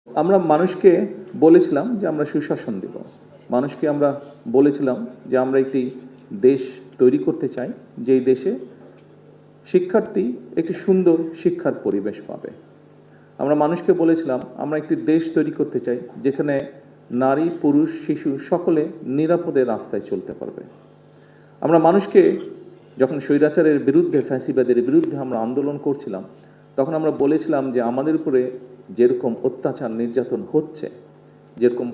আমরা মানুষকে বলেছিলাম যে আমরা সুশাসন দেব, মানুষকে আমরা বলেছিলাম যে আমরা একটি দেশ তৈরি করতে চাই যেই দেশে শিক্ষার্থী একটি সুন্দর শিক্ষার পরিবেশ পাবে। আমরা মানুষকে বলেছিলাম আমরা একটি দেশ তৈরি করতে চাই যেখানে নারী পুরুষ শিশু সকলে নিরাপদে রাস্তায় চলতে পারবে। আমরা মানুষকে যখন স্বৈরাচারের বিরুদ্ধে ফ্যাসিবাদের বিরুদ্ধে আমরা আন্দোলন করছিলাম তখন আমরা বলেছিলাম যে আমাদের উপরে যেরকম অত্যাচার নির্যাতন হচ্ছে, যেরকম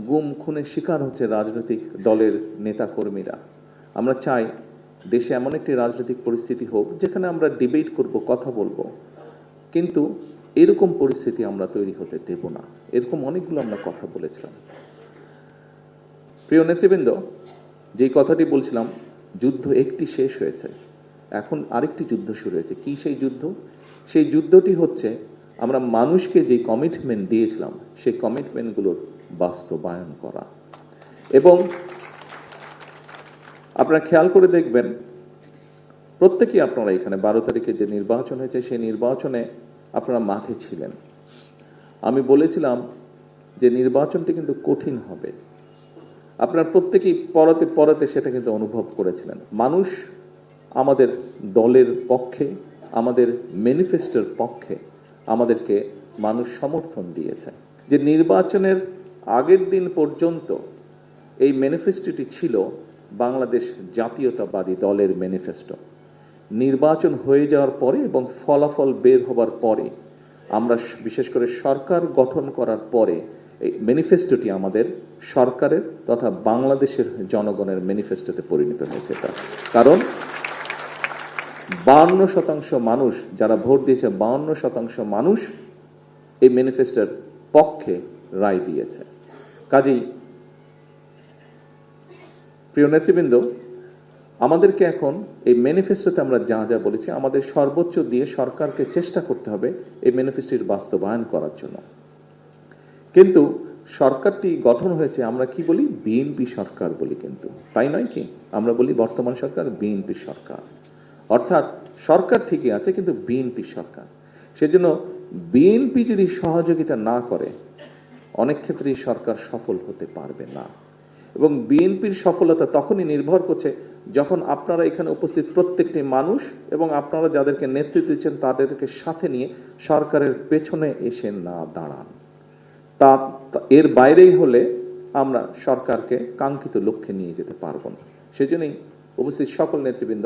গুম খুনের শিকার হচ্ছে রাজনৈতিক দলের নেতাকর্মীরা, আমরা চাই দেশে এমন একটি রাজনৈতিক পরিস্থিতি হোক যেখানে আমরা ডিবেট করব, কথা বলবো, কিন্তু এরকম পরিস্থিতি আমরা তৈরি হতে দেব না। এরকম অনেকগুলো আমরা কথা বলেছিলাম। প্রিয় নেতৃবৃন্দ, যেই কথাটি বলছিলাম, যুদ্ধ একটি শেষ হয়েছে, এখন আরেকটি যুদ্ধ শুরু হয়েছে। কি সেই যুদ্ধ? সেই যুদ্ধটি হচ্ছে আমরা মানুষকে যে কমিটমেন্ট দিয়েছিলাম সেই কমিটমেন্টগুলোর বাস্তবায়ন করা। এবং আপনারা খেয়াল করে দেখবেন, প্রত্যেকেই আপনারা এখানে 12 তারিখে যে নির্বাচন হয়েছে সেই নির্বাচনে আপনারা মাঠে ছিলেন। আমি বলেছিলাম যে নির্বাচনটি কিন্তু কঠিন হবে। আপনারা প্রত্যেকেই পরতে পরতে সেটা কিন্তু অনুভব করেছিলেন। মানুষ আমাদের দলের পক্ষে, আমাদের ম্যানিফেস্টোর পক্ষে আমাদেরকে মানুষ সমর্থন দিয়েছে। যে নির্বাচনের আগের দিন পর্যন্ত এই ম্যানিফেস্টোটি ছিল বাংলাদেশ জাতীয়তাবাদী দলের ম্যানিফেস্টো। নির্বাচন হয়ে যাওয়ার পরে এবং ফলাফল বের হবার পরে, আমরা বিশেষ করে সরকার গঠন করার পরে এই ম্যানিফেস্টোটি আমাদের সরকারের তথা বাংলাদেশের জনগণের ম্যানিফেস্টোতে পরিণত হয়েছে। কারণ 52% মানুষ যারা ভোট দিয়েছে, 52% মানুষ এই ম্যানিফেস্টোর পক্ষে রায় দিয়েছে। কাজেই প্রিয় নেতৃবৃন্দ, আমাদেরকে এখন এই ম্যানিফেস্টোতে আমরা যা যা বলেছি আমাদের সর্বোচ্চ দিয়ে সরকারকে চেষ্টা করতে হবে এই ম্যানিফেস্টোর বাস্তবায়ন করার জন্য। কিন্তু সরকারটি গঠন হয়েছে, আমরা কি বলি, বিএনপি সরকার বলি, কিন্তু তাই নয় কি? আমরা বলি বর্তমান সরকার বিএনপি সরকার, অর্থাৎ সরকার ঠিকই আছে কিন্তু বিএনপি সরকার। সেজন্য বিএনপি যদি সহযোগিতা না করে অনেক ক্ষেত্রেই সরকার সফল হতে পারবে না। এবং বিএনপির সফলতা তখনই নির্ভর করছে যখন আপনারা এখানে উপস্থিত প্রত্যেকটি মানুষ এবং আপনারা যাদেরকে নেতৃত্ব দিচ্ছেন তাদেরকে সাথে নিয়ে সরকারের পেছনে এসে না দাঁড়ান। তা এর বাইরেই হলে আমরা সরকারকে কাঙ্ক্ষিত লক্ষ্যে নিয়ে যেতে পারবো না। সেজন্যই উপস্থিত সকল নেতৃবৃন্দ